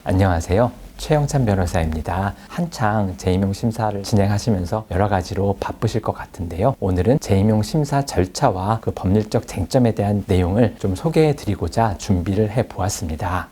안녕하세요. 최영찬 변호사입니다. 한창 재임용 심사를 진행하시면서 여러 가지로 바쁘실 것 같은데요. 오늘은 재임용 심사 절차와 그 법률적 쟁점에 대한 내용을 좀 소개해 드리고자 준비를 해 보았습니다.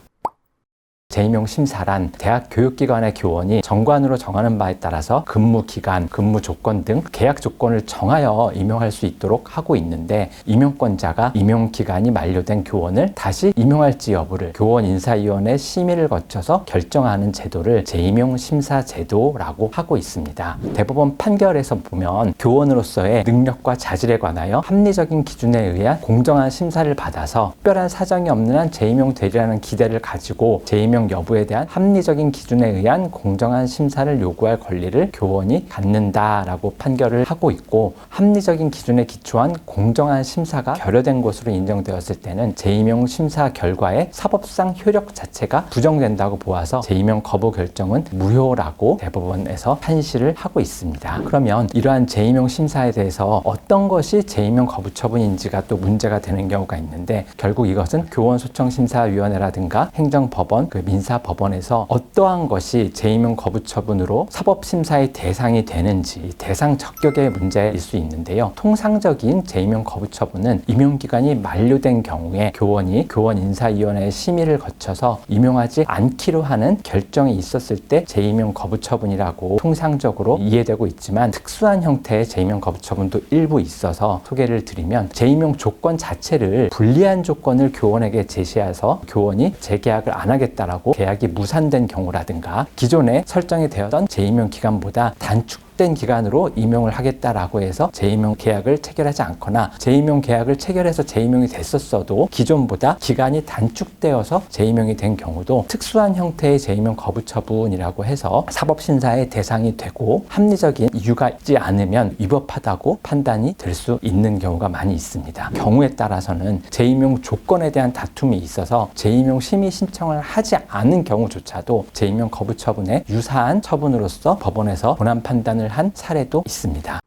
재임용 심사란 대학 교육기관의 교원이 정관으로 정하는 바에 따라서 근무 기간, 근무 조건 등 계약 조건을 정하여 임용할 수 있도록 하고 있는데, 임용권자가 임용 기간이 만료된 교원을 다시 임용할지 여부를 교원인사위원회 심의를 거쳐서 결정하는 제도를 재임용 심사 제도라고 하고 있습니다. 대법원 판결에서 보면 교원으로서의 능력과 자질에 관하여 합리적인 기준에 의한 공정한 심사를 받아서 특별한 사정이 없는 한 재임용되리라는 기대를 가지고 재임용 여부에 대한 합리적인 기준에 의한 공정한 심사를 요구할 권리를 교원이 갖는다라고 판결을 하고 있고, 합리적인 기준에 기초한 공정한 심사가 결여된 것으로 인정되었을 때는 재임용 심사 결과의 사법상 효력 자체가 부정된다고 보아서 재임용 거부 결정은 무효라고 대법원에서 판시를 하고 있습니다. 그러면 이러한 재임용 심사에 대해서 어떤 것이 재임용 거부 처분인지가 또 문제가 되는 경우가 있는데, 결국 이것은 교원소청심사위원회라든가 행정법원, 민사법원에서 어떠한 것이 재임용 거부 처분으로 사법심사의 대상이 되는지 대상 적격의 문제일 수 있는데요. 통상적인 재임용 거부 처분은 임용기간이 만료된 경우에 교원이 교원인사위원회의 심의를 거쳐서 임용하지 않기로 하는 결정이 있었을 때 재임용 거부 처분이라고 통상적으로 이해되고 있지만, 특수한 형태의 재임용 거부 처분도 일부 있어서 소개를 드리면, 재임용 조건 자체를 불리한 조건을 교원에게 제시해서 교원이 재계약을 안 하겠다라고 계약이 무산된 경우라든가, 기존에 설정이 되었던 재임용 기간보다 단축된 기간으로 임용을 하겠다라고 해서 재임용 계약을 체결하지 않거나, 재임용 계약을 체결해서 재임용이 됐었어도 기존보다 기간이 단축되어서 재임용이 된 경우도 특수한 형태의 재임용 거부 처분이라고 해서 사법심사의 대상이 되고, 합리적인 이유가 있지 않으면 위법하다고 판단이 될 수 있는 경우가 많이 있습니다. 경우에 따라서는 재임용 조건에 대한 다툼이 있어서 재임용 심의 신청을 하지 않은 경우조차도 재임용 거부 처분에 유사한 처분으로서 법원에서 본안 판단을 한 사례도 있습니다.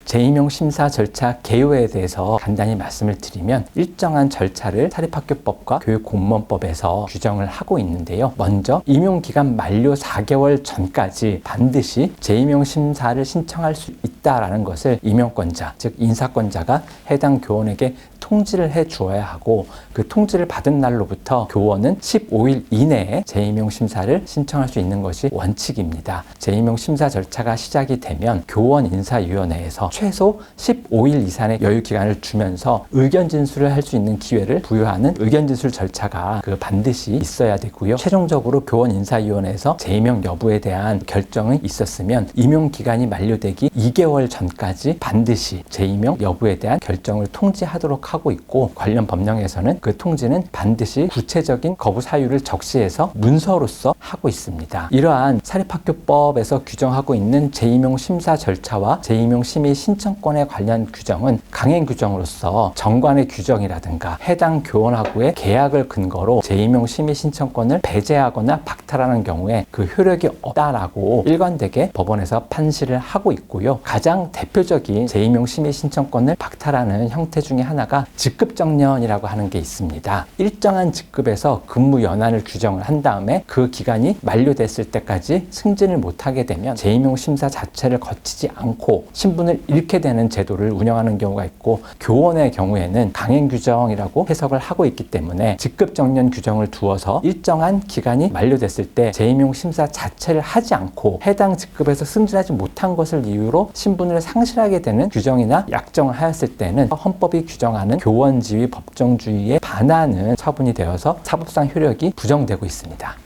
재임용 심사 절차 개요에 대해서 간단히 말씀을 드리면, 일정한 절차를 사립학교법과 교육공무원법에서 규정을 하고 있는데요. 먼저 임용기간 만료 4개월 전까지 반드시 재임용 심사를 신청할 수 있다라는 것을 임용권자, 즉 인사권자가 해당 교원에게 통지를 해 주어야 하고, 그 통지를 받은 날로부터 교원은 15일 이내에 재임용 심사를 신청할 수 있는 것이 원칙입니다. 재임용 심사 절차가 시작이 되면 교원인사위원회에서 최소 15일 이상의 여유 기간을 주면서 의견 진술을 할 수 있는 기회를 부여하는 의견 진술 절차가 반드시 있어야 되고요. 최종적으로 교원인사위원회에서 재임용 여부에 대한 결정이 있었으면 임용 기간이 만료되기 2개월 전까지 반드시 재임용 여부에 대한 결정을 통지하도록 하고 있고, 관련 법령에서는 그 통지는 반드시 구체적인 거부 사유를 적시해서 문서로서 하고 있습니다. 이러한 사립학교법에서 규정하고 있는 재임용 심사 절차와 재임용 심의 신청권에 관련 규정은 강행 규정으로서 정관의 규정이라든가 해당 교원하고의 계약을 근거로 재임용 심의 신청권을 배제하거나 박탈하는 경우에 그 효력이 없다라고 일관되게 법원에서 판시를 하고 있고요. 가장 대표적인 재임용 심의 신청권을 박탈하는 형태 중에 하나가 직급정년이라고 하는 게 있습니다. 일정한 직급에서 근무 연한을 규정을 한 다음에 그 기간이 만료됐을 때까지 승진을 못하게 되면 재임용 심사 자체를 거치지 않고 신분을 잃게 되는 제도를 운영하는 경우가 있고, 교원의 경우에는 강행 규정이라고 해석을 하고 있기 때문에 직급정년 규정을 두어서 일정한 기간이 만료됐을 때 재임용 심사 자체를 하지 않고 해당 직급에서 승진하지 못한 것을 이유로 신분을 상실하게 되는 규정이나 약정을 하였을 때는 헌법이 규정하는 교원지위 법정주의에 반하는 처분이 되어서 사법상 효력이 부정되고 있습니다.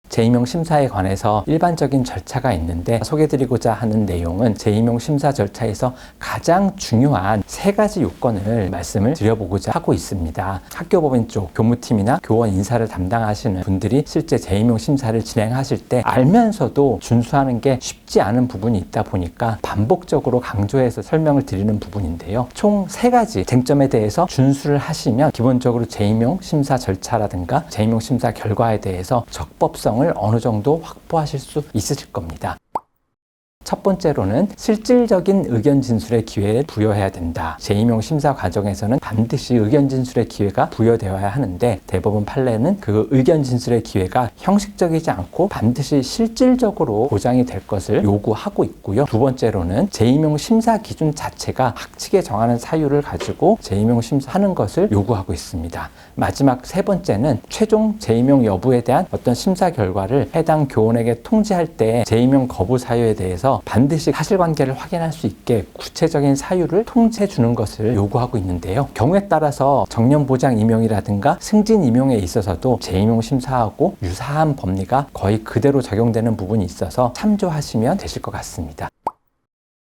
재임용 심사에 관해서 일반적인 절차가 있는데, 소개드리고자 하는 내용은 재임용 심사 절차에서 가장 중요한 3가지 요건을 말씀을 드려보고자 하고 있습니다. 학교법인 쪽 교무팀이나 교원 인사를 담당하시는 분들이 실제 재임용 심사를 진행하실 때 알면서도 준수하는 게 쉽지 않은 부분이 있다 보니까 반복적으로 강조해서 설명을 드리는 부분인데요. 총 3가지 쟁점에 대해서 준수를 하시면 기본적으로 재임용 심사 절차라든가 재임용 심사 결과에 대해서 적법성을 어느 정도 확보하실 수 있으실 겁니다. 첫 번째로는 실질적인 의견 진술의 기회를 부여해야 된다. 재임용 심사 과정에서는 반드시 의견 진술의 기회가 부여되어야 하는데 대법원 판례는 그 의견 진술의 기회가 형식적이지 않고 반드시 실질적으로 보장이 될 것을 요구하고 있고요. 두 번째로는 재임용 심사 기준 자체가 학칙에 정하는 사유를 가지고 재임용 심사하는 것을 요구하고 있습니다. 마지막 세 번째는 최종 재임용 여부에 대한 어떤 심사 결과를 해당 교원에게 통지할 때 재임용 거부 사유에 대해서 반드시 사실관계를 확인할 수 있게 구체적인 사유를 통지해 주는 것을 요구하고 있는데요. 경우에 따라서 정년보장 임용이라든가 승진 임용에 있어서도 재임용 심사하고 유사한 법리가 거의 그대로 적용되는 부분이 있어서 참조하시면 되실 것 같습니다.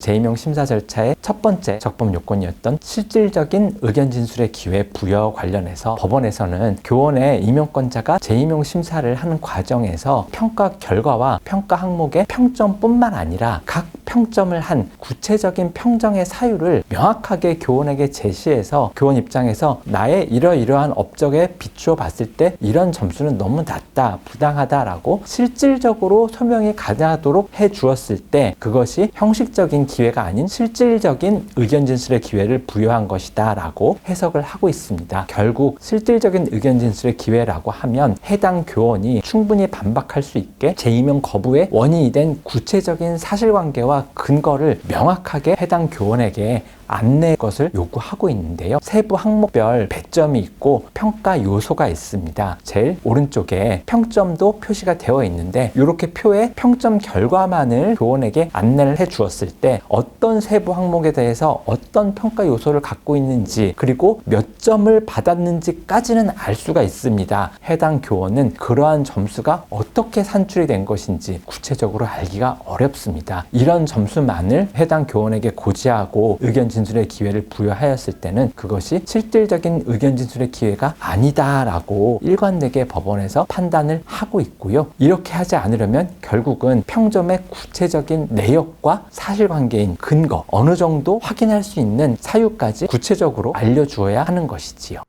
재임용 심사 절차의 첫 번째 적법 요건이었던 실질적인 의견 진술의 기회 부여 관련해서 법원에서는 교원의 임용권자가 재임용 심사를 하는 과정에서 평가 결과와 평가 항목의 평점뿐만 아니라 각 평점을 한 구체적인 평정의 사유를 명확하게 교원에게 제시해서 교원 입장에서 나의 이러이러한 업적에 비추어 봤을 때 이런 점수는 너무 낮다, 부당하다라고 실질적으로 소명이 가능하도록 해 주었을 때 그것이 형식적인 기회가 아닌 실질적인 의견 진술의 기회를 부여한 것이다 라고 해석을 하고 있습니다. 결국 실질적인 의견 진술의 기회라고 하면 해당 교원이 충분히 반박할 수 있게 재임용 거부의 원인이 된 구체적인 사실관계와 근거를 명확하게 해당 교원에게 안내할 것을 요구하고 있는데요. 세부 항목별 배점이 있고 평가 요소가 있습니다. 제일 오른쪽에 평점도 표시가 되어 있는데 이렇게 표에 평점 결과만을 교원에게 안내를 해 주었을 때 어떤 세부 항목에 대해서 어떤 평가 요소를 갖고 있는지 그리고 몇 점을 받았는지까지는 알 수가 있습니다. 해당 교원은 그러한 점수가 어떻게 산출이 된 것인지 구체적으로 알기가 어렵습니다. 이런 점수만을 해당 교원에게 고지하고 의견 진술의 기회를 부여하였을 때는 그것이 실질적인 의견 진술의 기회가 아니다라고 일관되게 법원에서 판단을 하고 있고요. 이렇게 하지 않으려면 결국은 평점의 구체적인 내역과 사실관계인 근거, 어느 정도 확인할 수 있는 사유까지 구체적으로 알려주어야 하는 것이지요.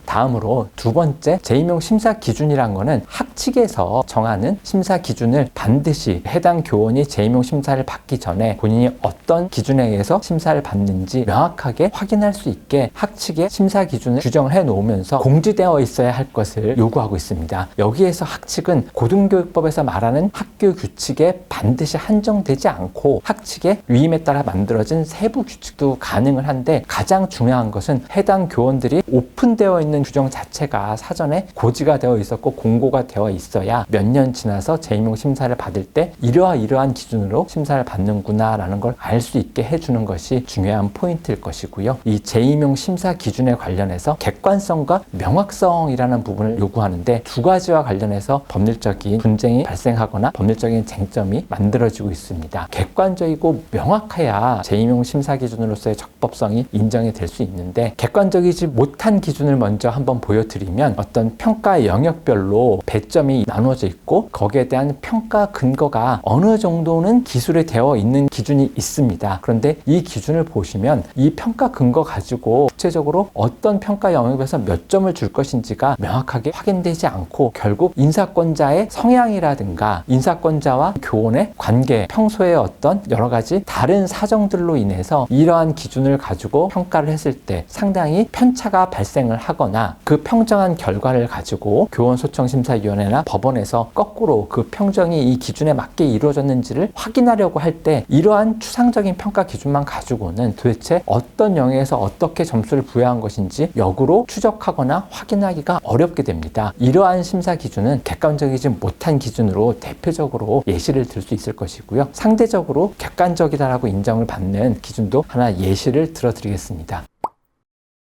다음으로 두 번째 재임용 심사 기준이란 거는 학칙에서 정하는 심사 기준을 반드시 해당 교원이 재임용 심사를 받기 전에 본인이 어떤 기준에 의해서 심사를 받는지 명확하게 확인할 수 있게 학칙의 심사 기준을 규정을 해 놓으면서 공지되어 있어야 할 것을 요구하고 있습니다. 여기에서 학칙은 고등교육법에서 말하는 학교 규칙에 반드시 한정되지 않고 학칙의 위임에 따라 만들어진 세부 규칙도 가능을 한데 가장 중요한 것은 해당 교원들이 오픈되어 있는 규정 자체가 사전에 고지가 되어 있었고 공고가 되어 있어야 몇 년 지나서 재임용 심사를 받을 때 이러한 기준으로 심사를 받는구나 라는 걸 알 수 있게 해주는 것이 중요한 포인트일 것이고요. 이 재임용 심사 기준에 관련해서 객관성과 명확성이라는 부분을 요구하는데 두 가지와 관련해서 법률적인 분쟁이 발생하거나 법률적인 쟁점이 만들어지고 있습니다. 객관적이고 명확해야 재임용 심사 기준으로서의 적법성이 인정이 될 수 있는데 객관적이지 못한 기준을 먼저 한번 보여드리면 어떤 평가 영역별로 배점이 나누어져 있고 거기에 대한 평가 근거가 어느 정도는 기술이 되어 있는 기준이 있습니다. 그런데 이 기준을 보시면 이 평가 근거 가지고 구체적으로 어떤 평가 영역에서 몇 점을 줄 것인지가 명확하게 확인되지 않고 결국 인사권자의 성향이라든가 인사권자와 교원의 관계, 평소에 어떤 여러 가지 다른 사정들로 인해서 이러한 기준을 가지고 평가를 했을 때 상당히 편차가 발생을 하거나 그 평정한 결과를 가지고 교원소청심사위원회나 법원에서 거꾸로 그 평정이 이 기준에 맞게 이루어졌는지를 확인하려고 할 때 이러한 추상적인 평가 기준만 가지고는 도대체 어떤 영역에서 어떻게 점수를 부여한 것인지 역으로 추적하거나 확인하기가 어렵게 됩니다. 이러한 심사 기준은 객관적이지 못한 기준으로 대표적으로 예시를 들 수 있을 것이고요. 상대적으로 객관적이다라고 인정을 받는 기준도 하나 예시를 들어드리겠습니다.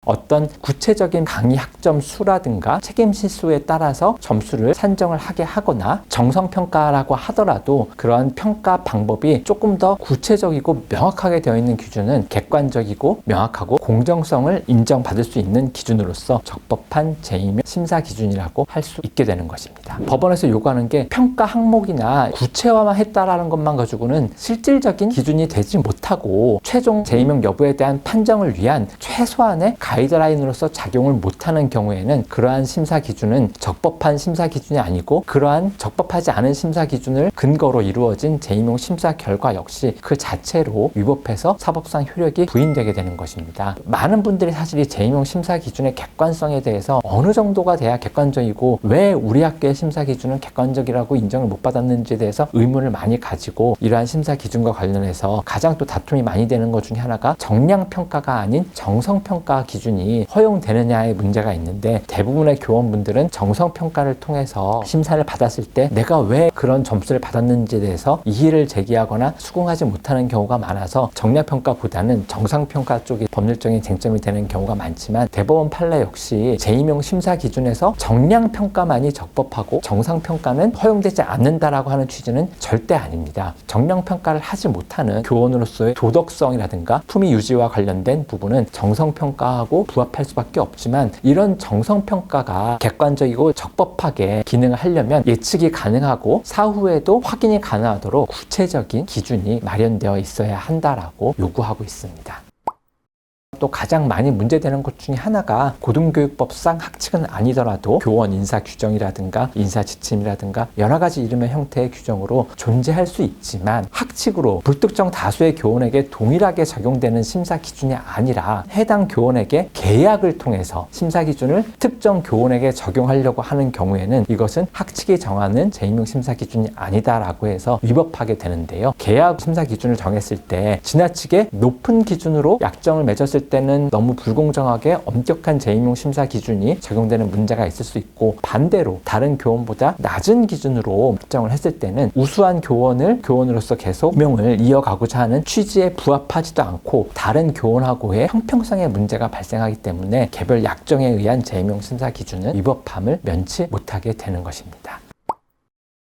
어떤 구체적인 강의 학점 수라든가 책임 실수에 따라서 점수를 산정을 하게 하거나 정성평가라고 하더라도 그러한 평가 방법이 조금 더 구체적이고 명확하게 되어 있는 기준은 객관적이고 명확하고 공정성을 인정받을 수 있는 기준으로서 적법한 재임용 심사 기준이라고 할 수 있게 되는 것입니다. 법원에서 요구하는 게 평가 항목이나 구체화만 했다라는 것만 가지고는 실질적인 기준이 되지 못하고 최종 재임용 여부에 대한 판정을 위한 최소한의 가이드 가이드라인으로서 작용을 못하는 경우에는 그러한 심사 기준은 적법한 심사 기준이 아니고 그러한 적법하지 않은 심사 기준을 근거로 이루어진 재임용 심사 결과 역시 그 자체로 위법해서 사법상 효력이 부인되게 되는 것입니다. 많은 분들이 사실 이 재임용 심사 기준의 객관성에 대해서 어느 정도가 돼야 객관적이고 왜 우리 학교의 심사 기준은 객관적이라고 인정을 못 받았는지에 대해서 의문을 많이 가지고 이러한 심사 기준과 관련해서 가장 또 다툼이 많이 되는 것 중에 하나가 정량평가가 아닌 정성평가 기준이 허용되느냐의 문제가 있는데, 대부분의 교원분들은 정성평가를 통해서 심사를 받았을 때 내가 왜 그런 점수를 받았는지에 대해서 이의를 제기하거나 수긍하지 못하는 경우가 많아서 정량평가보다는 정상평가 쪽이 법률적인 쟁점이 되는 경우가 많지만, 대법원 판례 역시 재임용 심사 기준에서 정량평가만이 적법하고 정상평가는 허용되지 않는다라고 하는 취지는 절대 아닙니다. 정량평가를 하지 못하는 교원으로서의 도덕성이라든가 품위 유지와 관련된 부분은 정성평가하고 부합할 수밖에 없지만, 이런 정성평가가 객관적이고 적법하게 기능을 하려면 예측이 가능하고 사후에도 확인이 가능하도록 구체적인 기준이 마련되어 있어야 한다라고 요구하고 있습니다. 또 가장 많이 문제되는 것 중에 하나가 고등교육법상 학칙은 아니더라도 교원 인사 규정이라든가 인사 지침이라든가 여러 가지 이름의 형태의 규정으로 존재할 수 있지만, 학칙으로 불특정 다수의 교원에게 동일하게 적용되는 심사 기준이 아니라 해당 교원에게 계약을 통해서 심사 기준을 특정 교원에게 적용하려고 하는 경우에는 이것은 학칙이 정하는 재임용 심사 기준이 아니다라고 해서 위법하게 되는데요. 계약 심사 기준을 정했을 때 지나치게 높은 기준으로 약정을 맺었을 때는 너무 불공정하게 엄격한 재임용 심사 기준이 적용되는 문제가 있을 수 있고, 반대로 다른 교원보다 낮은 기준으로 결정을 했을 때는 우수한 교원을 교원으로서 계속 임용을 이어가고자 하는 취지에 부합하지도 않고 다른 교원하고의 형평성의 문제가 발생하기 때문에 개별 약정에 의한 재임용 심사 기준은 위법함을 면치 못하게 되는 것입니다.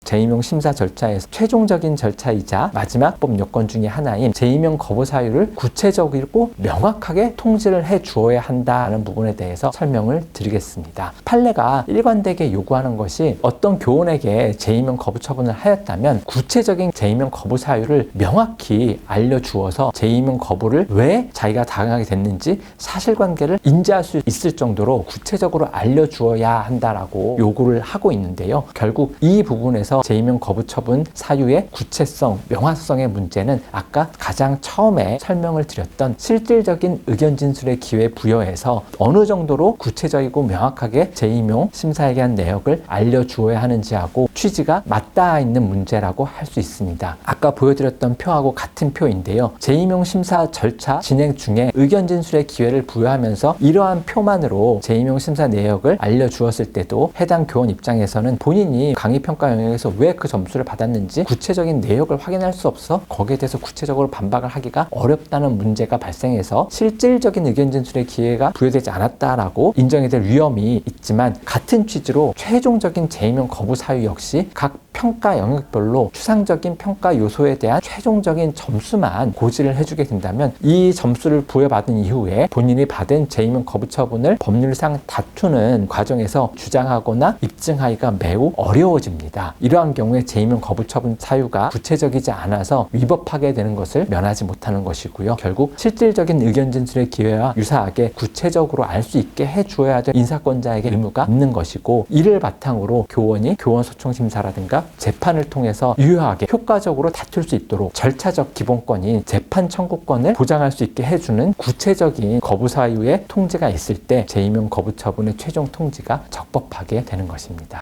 재임용 심사 절차에서 최종적인 절차이자 마지막 법 요건 중에 하나인 재임용 거부 사유를 구체적이고 명확하게 통지를 해 주어야 한다는 부분에 대해서 설명을 드리겠습니다. 판례가 일관되게 요구하는 것이 어떤 교원에게 재임용 거부 처분을 하였다면 구체적인 재임용 거부 사유를 명확히 알려주어서 재임용 거부를 왜 자기가 당하게 됐는지 사실관계를 인지할 수 있을 정도로 구체적으로 알려주어야 한다라고 요구를 하고 있는데요. 결국 이 부분에서 재임용 거부 처분 사유의 구체성, 명확성의 문제는 아까 가장 처음에 설명을 드렸던 실질적인 의견 진술의 기회 부여해서 어느 정도로 구체적이고 명확하게 재임용 심사에 대한 내역을 알려주어야 하는지하고 취지가 맞닿아 있는 문제라고 할 수 있습니다. 아까 보여드렸던 표하고 같은 표인데요. 재임용 심사 절차 진행 중에 의견 진술의 기회를 부여하면서 이러한 표만으로 재임용 심사 내역을 알려주었을 때도 해당 교원 입장에서는 본인이 강의평가 영역에서 왜 그 점수를 받았는지 구체적인 내역을 확인할 수 없어 거기에 대해서 구체적으로 반박을 하기가 어렵다는 문제가 발생해서 실질적인 의견 진술의 기회가 부여되지 않았다라고 인정이 될 위험이 있지만, 같은 취지로 최종적인 재임용 거부 사유 역시 각 평가 영역별로 추상적인 평가 요소에 대한 최종적인 점수만 고지를 해주게 된다면 이 점수를 부여받은 이후에 본인이 받은 재임용 거부 처분을 법률상 다투는 과정에서 주장하거나 입증하기가 매우 어려워집니다. 이러한 경우에 재임용 거부 처분 사유가 구체적이지 않아서 위법하게 되는 것을 면하지 못하는 것이고요. 결국 실질적인 의견 진술의 기회와 유사하게 구체적으로 알 수 있게 해주어야 될 인사권자에게 의무가 있는 것이고, 이를 바탕으로 교원이 교원 소청 심사라든가 재판을 통해서 유효하게 효과적으로 다툴 수 있도록 절차적 기본권인 재판 청구권을 보장할 수 있게 해주는 구체적인 거부 사유의 통지가 있을 때 재임용 거부 처분의 최종 통지가 적법하게 되는 것입니다.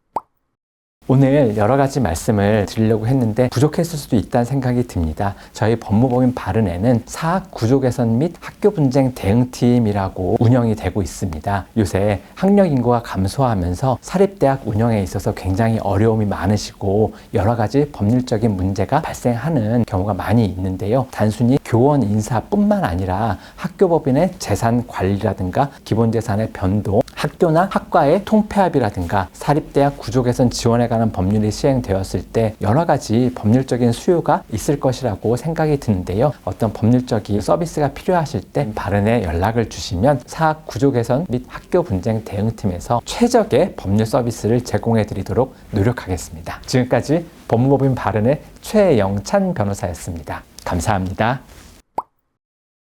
오늘 여러 가지 말씀을 드리려고 했는데 부족했을 수도 있다는 생각이 듭니다. 저희 법무법인 바른에는 사학 구조 개선 및 학교 분쟁 대응팀이라고 운영이 되고 있습니다. 요새 학령 인구가 감소하면서 사립대학 운영에 있어서 굉장히 어려움이 많으시고 여러 가지 법률적인 문제가 발생하는 경우가 많이 있는데요. 단순히 교원 인사뿐만 아니라 학교법인의 재산 관리라든가 기본재산의 변동, 학교나 학과의 통폐합이라든가 사립대학 구조 개선 지원에 관한 법률이 시행되었을 때 여러 가지 법률적인 수요가 있을 것이라고 생각이 드는데요. 어떤 법률적인 서비스가 필요하실 때 바른에 연락을 주시면 사학 구조 개선 및 학교 분쟁 대응팀에서 최적의 법률 서비스를 제공해 드리도록 노력하겠습니다. 지금까지 법무법인 바른의 최영찬 변호사였습니다. 감사합니다.